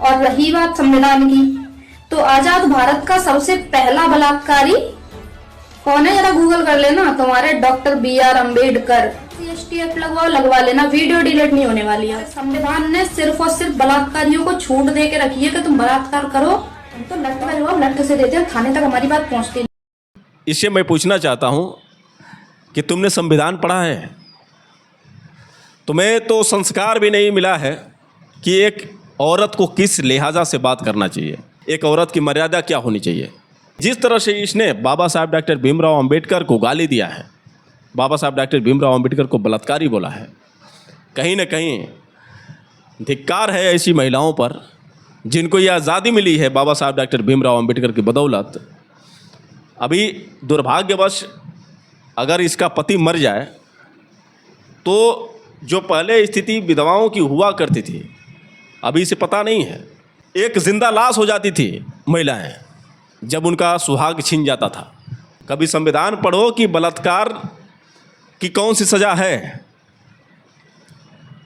और रही बात संविधान की, तो आजाद भारत का सबसे पहला बलात्कारी कौन है? जरा गूगल कर लेना, तुम्हारे डॉक्टर BR अम्बेडकर। STF लगवाओ, लगवा लेना, वीडियो डिलीट नहीं होने वाली है। संविधान ने सिर्फ और सिर्फ बलात्कारियों को छूट दे के रखी है कि तुम बलात्कार करो, तुम तो लठ लगवाओ, लठ से देते हो, थाने तक हमारी बात पहुंचती। इससे मैं पूछना चाहता हूं कि तुमने संविधान पढ़ा है? तुम्हें तो संस्कार भी नहीं मिला है कि एक औरत को किस लिहाजा से बात करना चाहिए, एक औरत की मर्यादा क्या होनी चाहिए। जिस तरह से इसने बाबा साहब डॉक्टर भीमराव अंबेडकर को गाली दिया है, बाबा साहब डॉक्टर भीमराव अंबेडकर को बलात्कारी बोला है, कहीं ना कहीं धिक्कार है ऐसी महिलाओं पर जिनको ये आज़ादी मिली है बाबा साहब डॉक्टर भीमराव अंबेडकर की बदौलत। अभी दुर्भाग्यवश अगर इसका पति मर जाए तो जो पहले स्थिति विधवाओं की हुआ करती थी अभी इसे पता नहीं है। एक जिंदा लाश हो जाती थी महिलाएं जब उनका सुहाग छिन जाता था। कभी संविधान पढ़ो कि बलात्कार की कौन सी सज़ा है।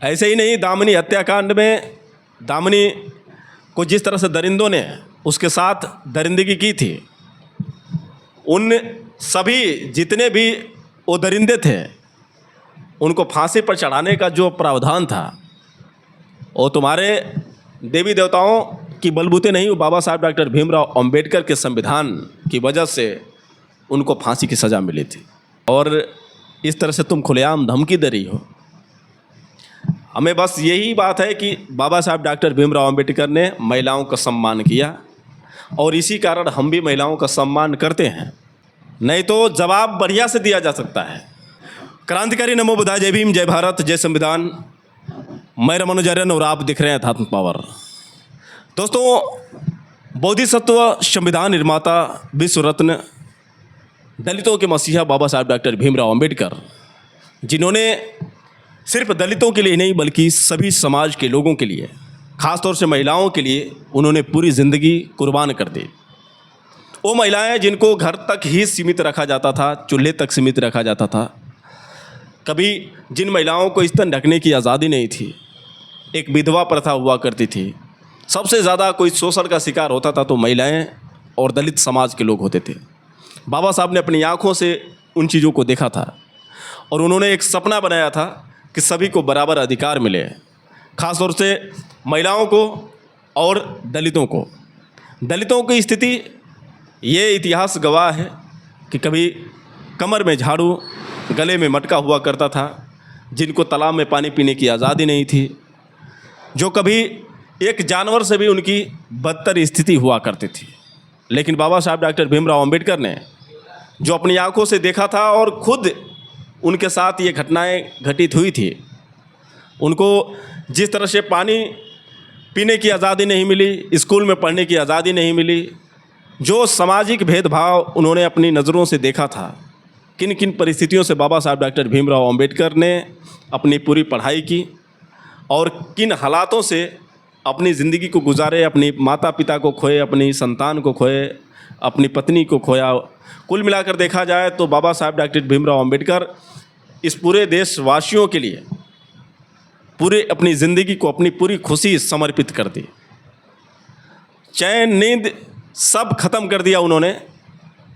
ऐसे ही नहीं, दामिनी हत्याकांड में दामिनी को जिस तरह से दरिंदों ने उसके साथ दरिंदगी की थी, उन सभी जितने भी वो दरिंदे थे उनको फांसी पर चढ़ाने का जो प्रावधान था वो तुम्हारे देवी देवताओं की बलबूते नहीं, वो बाबा साहब डॉक्टर भीमराव अंबेडकर के संविधान की वजह से उनको फांसी की सज़ा मिली थी। और इस तरह से तुम खुलेआम धमकी दे रही हो। हमें बस यही बात है कि बाबा साहब डॉक्टर भीमराव अंबेडकर ने महिलाओं का सम्मान किया और इसी कारण हम भी महिलाओं का सम्मान करते हैं। नहीं तो जवाब बढ़िया से दिया जा सकता है। क्रांतिकारी नमो बुद्धाय, जय भीम, जय भारत, जय संविधान। मैं रमनुजार्यन और आप दिख रहे हैं अध्यात्म पावर। दोस्तों, बोधिसत्व, संविधान निर्माता, विश्व रत्न, दलितों के मसीहा बाबा साहब डॉक्टर भीमराव अंबेडकर, जिन्होंने सिर्फ दलितों के लिए नहीं बल्कि सभी समाज के लोगों के लिए, ख़ासतौर से महिलाओं के लिए उन्होंने पूरी ज़िंदगी कुर्बान कर दी। वो महिलाएं जिनको घर तक ही सीमित रखा जाता था, चूल्हे तक सीमित रखा जाता था। कभी जिन महिलाओं को स्तन ढकने की आज़ादी नहीं थी, एक विधवा प्रथा हुआ करती थी। सबसे ज़्यादा कोई शोषण का शिकार होता था तो महिलाएं और दलित समाज के लोग होते थे। बाबा साहब ने अपनी आँखों से उन चीज़ों को देखा था और उन्होंने एक सपना बनाया था कि सभी को बराबर अधिकार मिले, ख़ासतौर से महिलाओं को और दलितों को। दलितों की स्थिति ये इतिहास गवाह है कि कभी कमर में झाड़ू, गले में मटका हुआ करता था, जिनको तालाब में पानी पीने की आज़ादी नहीं थी, जो कभी एक जानवर से भी उनकी बदतर स्थिति हुआ करती थी। लेकिन बाबा साहब डॉक्टर भीमराव अंबेडकर ने जो अपनी आंखों से देखा था और खुद उनके साथ ये घटनाएं घटित हुई थी, उनको जिस तरह से पानी पीने की आज़ादी नहीं मिली, स्कूल में पढ़ने की आज़ादी नहीं मिली, जो सामाजिक भेदभाव उन्होंने अपनी नज़रों से देखा था, किन किन परिस्थितियों से बाबा साहब डॉक्टर भीमराव अंबेडकर ने अपनी पूरी पढ़ाई की और किन हालातों से अपनी ज़िंदगी को गुजारे, अपनी माता पिता को खोए, अपनी संतान को खोए, अपनी पत्नी को खोया। कुल मिलाकर देखा जाए तो बाबा साहब डॉक्टर भीमराव अंबेडकर इस पूरे देशवासियों के लिए पूरे अपनी ज़िंदगी को, अपनी पूरी खुशी समर्पित कर दी। चैन, नींद सब खत्म कर दिया उन्होंने।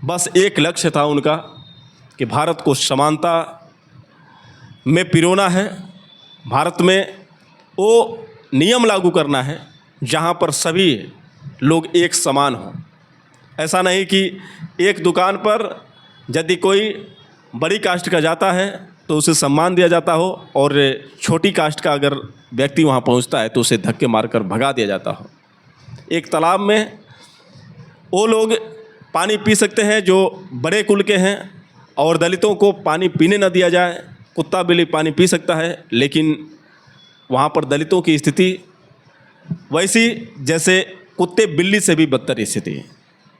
बस एक लक्ष्य था उनका कि भारत को समानता में पिरोना है, भारत में वो नियम लागू करना है जहाँ पर सभी लोग एक समान हों। ऐसा नहीं कि एक दुकान पर यदि कोई बड़ी कास्ट का जाता है तो उसे सम्मान दिया जाता हो और छोटी कास्ट का अगर व्यक्ति वहाँ पहुँचता है तो उसे धक्के मारकर भगा दिया जाता हो। एक तालाब में वो लोग पानी पी सकते हैं जो बड़े कुल के हैं और दलितों को पानी पीने न दिया जाए। कुत्ता बिल्ली पानी पी सकता है, लेकिन वहाँ पर दलितों की स्थिति वैसी जैसे कुत्ते बिल्ली से भी बदतर स्थिति।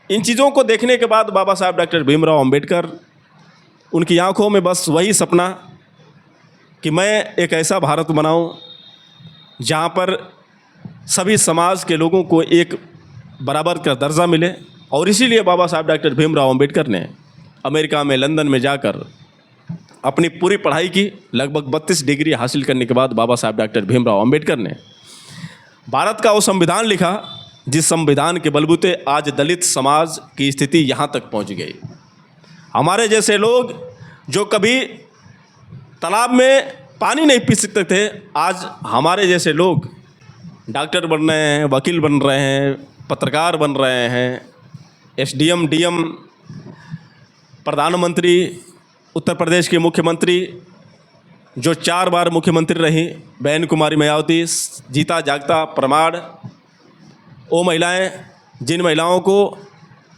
इन चीज़ों को देखने के बाद बाबा साहब डॉक्टर भीमराव अंबेडकर, उनकी आंखों में बस वही सपना कि मैं एक ऐसा भारत बनाऊं जहाँ पर सभी समाज के लोगों को एक बराबर का दर्जा मिले। और इसीलिए बाबा साहब डॉक्टर भीमराव अंबेडकर ने अमेरिका में, लंदन में जाकर अपनी पूरी पढ़ाई की। लगभग 32 डिग्री हासिल करने के बाद बाबा साहब डॉक्टर भीमराव अंबेडकर ने भारत का वो संविधान लिखा जिस संविधान के बलबूते आज दलित समाज की स्थिति यहाँ तक पहुँच गई। हमारे जैसे लोग जो कभी तालाब में पानी नहीं पी सकते थे, आज हमारे जैसे लोग डॉक्टर बन रहे हैं, वकील बन रहे हैं, पत्रकार बन रहे हैं, एसडीएम, डीएम, प्रधानमंत्री, उत्तर प्रदेश के मुख्यमंत्री जो 4 बार मुख्यमंत्री रही, बहन कुमारी मायावती, जीता जागता प्रमाण, वो महिलाएं जिन महिलाओं को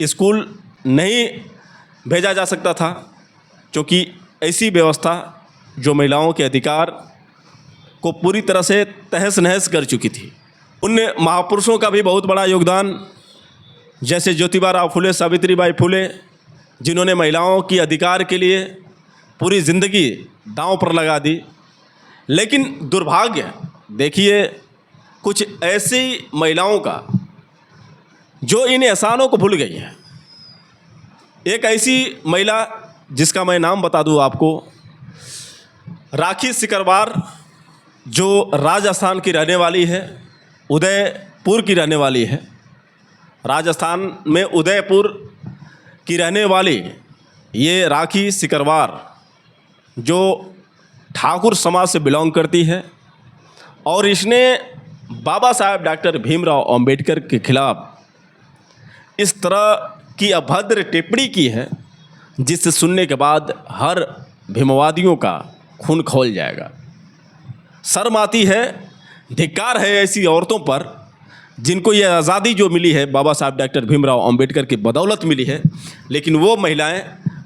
स्कूल नहीं भेजा जा सकता था क्योंकि ऐसी व्यवस्था जो महिलाओं के अधिकार को पूरी तरह से तहस नहस कर चुकी थी। उन महापुरुषों का भी बहुत बड़ा योगदान, जैसे ज्योतिबा राव फुले, सावित्रीबाई फुले, जिन्होंने महिलाओं की अधिकार के लिए पूरी ज़िंदगी दांव पर लगा दी। लेकिन दुर्भाग्य देखिए कुछ ऐसी महिलाओं का जो इन एहसानों को भूल गई है। एक ऐसी महिला जिसका मैं नाम बता दूं आपको, राखी सिकरवार, जो राजस्थान की रहने वाली है, उदयपुर की रहने वाली है। राजस्थान में उदयपुर की रहने वाली ये राखी सिकरवार जो ठाकुर समाज से बिलोंग करती है और इसने बाबा साहब डॉक्टर भीमराव अंबेडकर के खिलाफ इस तरह की अभद्र टिप्पणी की है जिससे सुनने के बाद हर भीमवादियों का खून खौल जाएगा। शर्म आती है, धिक्कार है ऐसी औरतों पर जिनको ये आज़ादी जो मिली है बाबा साहब डॉक्टर भीमराव अंबेडकर की बदौलत मिली है, लेकिन वो महिलाएं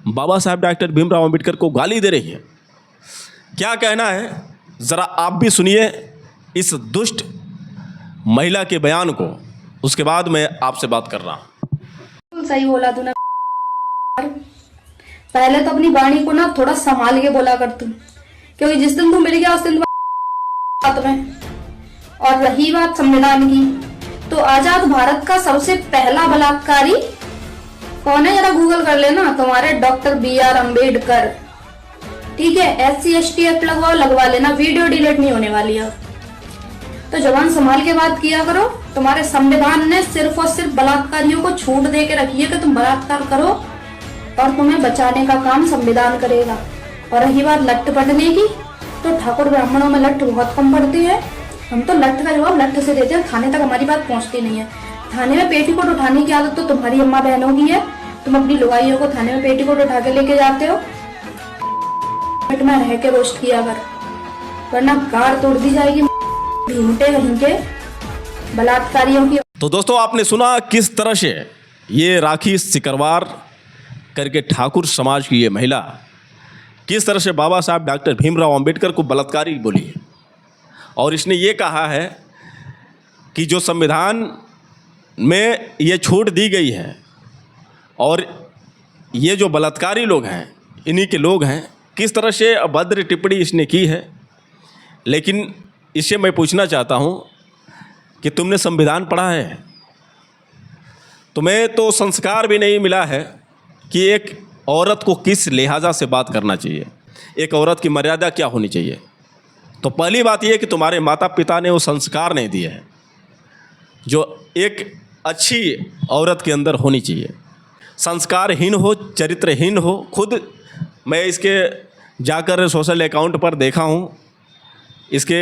बाबा साहब डॉक्टर भीमराव अंबेडकर को गाली दे रही हैं। क्या कहना है ज़रा आप भी सुनिए इस दुष्ट महिला के बयान को, उसके बाद मैं आपसे बात कर रहा हूँ। सही बोला तूने। पहले तो अपनी वाणी को ना थोड़ा संभाल के बोला कर तू, क्योंकि जिस दिन तू मिल गया उस दिन बात में। और रही बात संविधान की, तो आजाद भारत का सबसे पहला बलात्कारी कौन है, जरा गूगल कर लेना, तुम्हारे डॉक्टर BR अम्बेडकर। ठीक है, SC ST एक्ट लगवा लेना, वीडियो डिलीट नहीं होने वाली है। तो जवान संभाल के बात किया करो। तुम्हारे संविधान ने सिर्फ और सिर्फ बलात्कारियों को छूट दे के रखी है कि तुम बलात्कार करो और तुम्हें बचाने का काम संविधान करेगा। और रही बात लट्ठ पढ़ने की, तो ठाकुर ब्राह्मणों में लट्ठ बहुत कम पड़ती है। हम तो लट्ठ का जवाब लट्ठ से देते हैं, थाने तक हमारी बात पहुंचती नहीं है। थाने में पेटीकोट उठाने की आदत तो तुम्हारी अम्मा बहनों की है। तुम अपनी लुगाइयों को थाने में पेटीकोट उठा के लेके जाते हो। पेट में रह के रोस्ट किया कर, वरना गाड़ तोड़ दी जाएगी भीमटे कहीं के बलात्कारियों की। तो दोस्तों आपने सुना किस तरह से ये राखी सिकरवार करके ठाकुर समाज की ये महिला किस तरह से बाबा साहब डॉक्टर भीमराव अंबेडकर को बलात्कारी बोली है। और इसने ये कहा है कि जो संविधान में ये छूट दी गई है और ये जो बलात्कारी लोग हैं इन्हीं के लोग हैं, किस तरह से अभद्र टिप्पणी इसने की है। लेकिन इससे मैं पूछना चाहता हूँ कि तुमने संविधान पढ़ा है? तुम्हें तो संस्कार भी नहीं मिला है कि एक औरत को किस लिहाजा से बात करना चाहिए, एक औरत की मर्यादा क्या होनी चाहिए। तो पहली बात यह कि तुम्हारे माता पिता ने वो संस्कार नहीं दिए हैं जो एक अच्छी औरत के अंदर होनी चाहिए। संस्कारहीन हो, चरित्रहीन हो। खुद मैं इसके जाकर सोशल अकाउंट पर देखा हूँ, इसके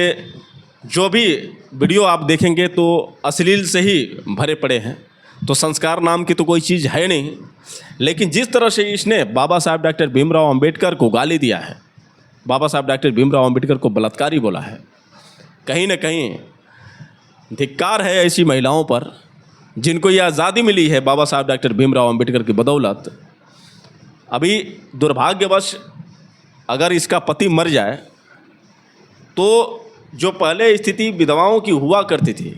जो भी वीडियो आप देखेंगे तो अश्लील से ही भरे पड़े हैं। तो संस्कार नाम की तो कोई चीज़ है नहीं। लेकिन जिस तरह से इसने बाबा साहब डॉक्टर भीमराव अंबेडकर को गाली दिया है, बाबा साहब डॉक्टर भीमराव अंबेडकर को बलात्कारी बोला है, कहीं ना कहीं धिक्कार है ऐसी महिलाओं पर जिनको ये आज़ादी मिली है बाबा साहब डॉक्टर भीमराव अंबेडकर की बदौलत। अभी दुर्भाग्यवश अगर इसका पति मर जाए तो जो पहले स्थिति विधवाओं की हुआ करती थी,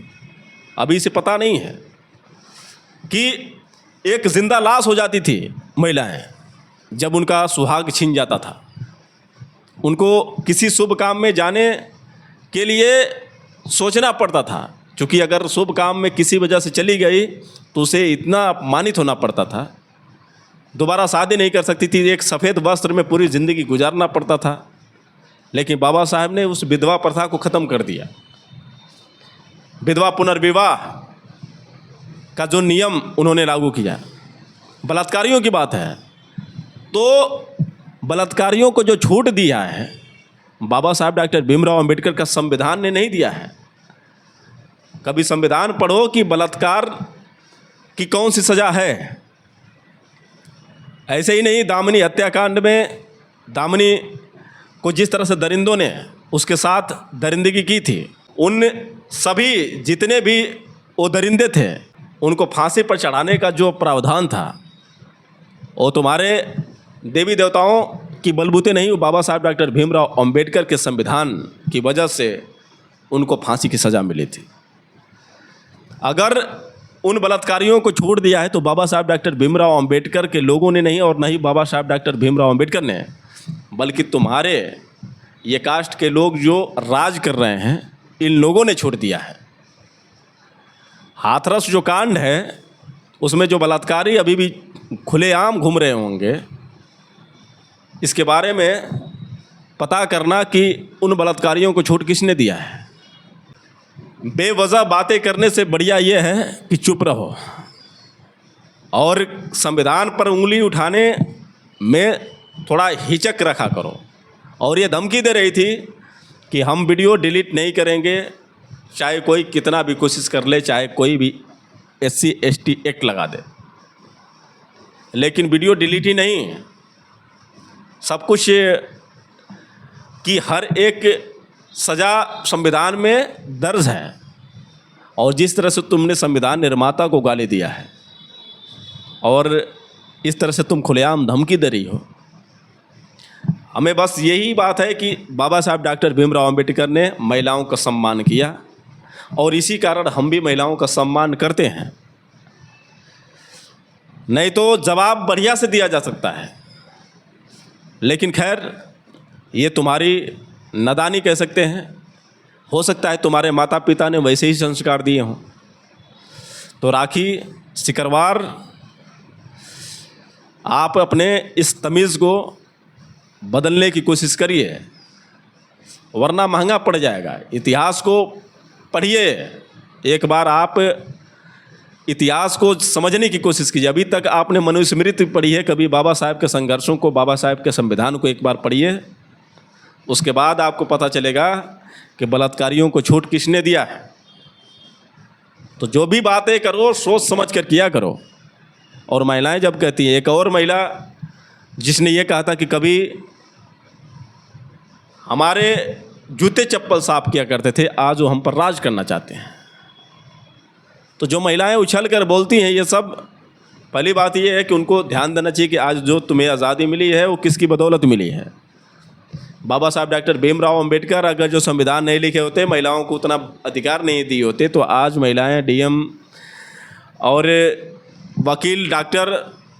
अभी इसे पता नहीं है कि एक जिंदा लाश हो जाती थी महिलाएं जब उनका सुहाग छिन जाता था। उनको किसी शुभ काम में जाने के लिए सोचना पड़ता था, क्योंकि अगर शुभ काम में किसी वजह से चली गई तो उसे इतना अपमानित होना पड़ता था, दोबारा शादी नहीं कर सकती थी, एक सफ़ेद वस्त्र में पूरी ज़िंदगी गुजारना पड़ता था। लेकिन बाबा साहब ने उस विधवा प्रथा को ख़त्म कर दिया। विधवा पुनर्विवाह का जो नियम उन्होंने लागू किया, बलात्कारियों की बात है, तो बलात्कारियों को जो छूट दिया है बाबा साहब डॉक्टर भीमराव अंबेडकर का संविधान ने नहीं दिया है। कभी संविधान पढ़ो कि बलात्कार की कौन सी सज़ा है। ऐसे ही नहीं, दामिनी हत्याकांड में दामिनी को जिस तरह से दरिंदों ने उसके साथ दरिंदगी की थी, उन सभी जितने भी वो दरिंदे थे उनको फांसी पर चढ़ाने का जो प्रावधान था वो तुम्हारे देवी देवताओं की बलबूते नहीं, वो बाबा साहब डॉक्टर भीमराव अंबेडकर के संविधान की वजह से उनको फांसी की सज़ा मिली थी। अगर उन बलात्कारियों को छोड़ दिया है तो बाबा साहब डॉक्टर भीमराव अंबेडकर के लोगों ने नहीं, और नहीं बाबा साहब डॉक्टर भीमराव अंबेडकर ने, बल्कि तुम्हारे ये कास्ट के लोग जो राज कर रहे हैं इन लोगों ने छोड़ दिया है। हाथरस जो कांड है उसमें जो बलात्कारी अभी भी खुलेआम घूम रहे होंगे, इसके बारे में पता करना कि उन बलात्कारियों को छूट किसने दिया है। बेवजह बातें करने से बढ़िया ये है कि चुप रहो और संविधान पर उंगली उठाने में थोड़ा हिचक रखा करो। और ये धमकी दे रही थी कि हम वीडियो डिलीट नहीं करेंगे, चाहे कोई कितना भी कोशिश कर ले, चाहे कोई भी SC ST एक्ट लगा दे, लेकिन वीडियो डिलीट ही नहीं, सब कुछ की हर एक सज़ा संविधान में दर्ज है। और जिस तरह से तुमने संविधान निर्माता को गाली दिया है और इस तरह से तुम खुलेआम धमकी दे रही हो, हमें बस यही बात है कि बाबा साहब डॉक्टर भीमराव अंबेडकर ने महिलाओं का सम्मान किया और इसी कारण हम भी महिलाओं का सम्मान करते हैं। नहीं तो जवाब बढ़िया से दिया जा सकता है, लेकिन खैर ये तुम्हारी नादानी कह सकते हैं। हो सकता है तुम्हारे माता पिता ने वैसे ही संस्कार दिए हों। तो राखी सिकरवार, आप अपने इस तमीज़ को बदलने की कोशिश करिए, वरना महंगा पड़ जाएगा। इतिहास को पढ़िए, एक बार आप इतिहास को समझने की कोशिश कीजिए। अभी तक आपने मनुस्मृति पढ़ी है, कभी बाबा साहब के संघर्षों को, बाबा साहब के संविधान को एक बार पढ़िए, उसके बाद आपको पता चलेगा कि बलात्कारियों को छूट किसने दिया है। तो जो भी बातें करो सोच समझ कर किया करो। और महिलाएं जब कहती हैं, एक और महिला जिसने ये कहा था कि कभी हमारे जूते चप्पल साफ किया करते थे, आज वो हम पर राज करना चाहते हैं। तो जो महिलाएं उछल कर बोलती हैं ये सब, पहली बात ये है कि उनको ध्यान देना चाहिए कि आज जो तुम्हें आज़ादी मिली है वो किसकी बदौलत मिली है। बाबा साहब डॉक्टर भीमराव अंबेडकर अगर जो संविधान नहीं लिखे होते, महिलाओं को उतना अधिकार नहीं दिए होते, तो आज महिलाएं DM और वकील, डॉक्टर,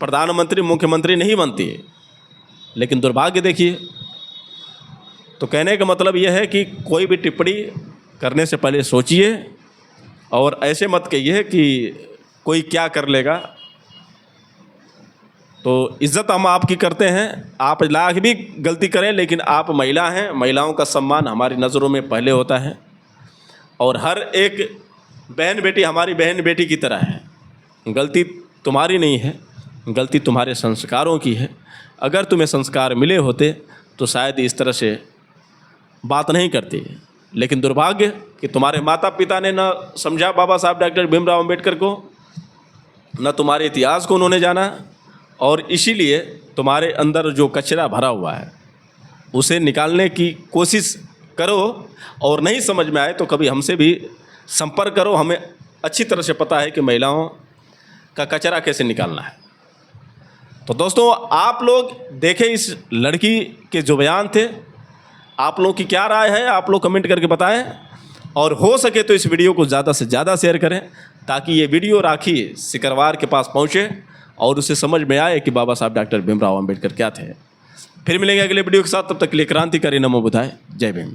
प्रधानमंत्री, मुख्यमंत्री नहीं बनती। लेकिन दुर्भाग्य देखिए। तो कहने का मतलब यह है कि कोई भी टिप्पणी करने से पहले सोचिए और ऐसे मत कहिए कि कोई क्या कर लेगा। तो इज़्ज़त हम आपकी करते हैं, आप लाख भी गलती करें, लेकिन आप महिला हैं, महिलाओं का सम्मान हमारी नज़रों में पहले होता है। और हर एक बहन बेटी हमारी बहन बेटी की तरह है। गलती तुम्हारी नहीं है, गलती तुम्हारे संस्कारों की है। अगर तुम्हें संस्कार मिले होते तो शायद इस तरह से बात नहीं करती। लेकिन दुर्भाग्य कि तुम्हारे माता पिता ने न समझा बाबा साहब डॉक्टर भीमराव अंबेडकर को, न तुम्हारे इतिहास को उन्होंने जाना, और इसीलिए तुम्हारे अंदर जो कचरा भरा हुआ है उसे निकालने की कोशिश करो। और नहीं समझ में आए तो कभी हमसे भी संपर्क करो, हमें अच्छी तरह से पता है कि महिलाओं का कचरा कैसे निकालना है। तो दोस्तों, आप लोग देखें इस लड़की के जो बयान थे, आप लोगों की क्या राय है आप लोग कमेंट करके बताएं। और हो सके तो इस वीडियो को ज़्यादा से ज़्यादा शेयर करें ताकि ये वीडियो राखी सिकरवार के पास पहुँचे और उसे समझ में आए कि बाबा साहब डॉक्टर भीमराव अंबेडकर क्या थे। फिर मिलेंगे अगले वीडियो के साथ, तब तक के लिए क्रांतिकारी नमो बुधाय। जय भीम।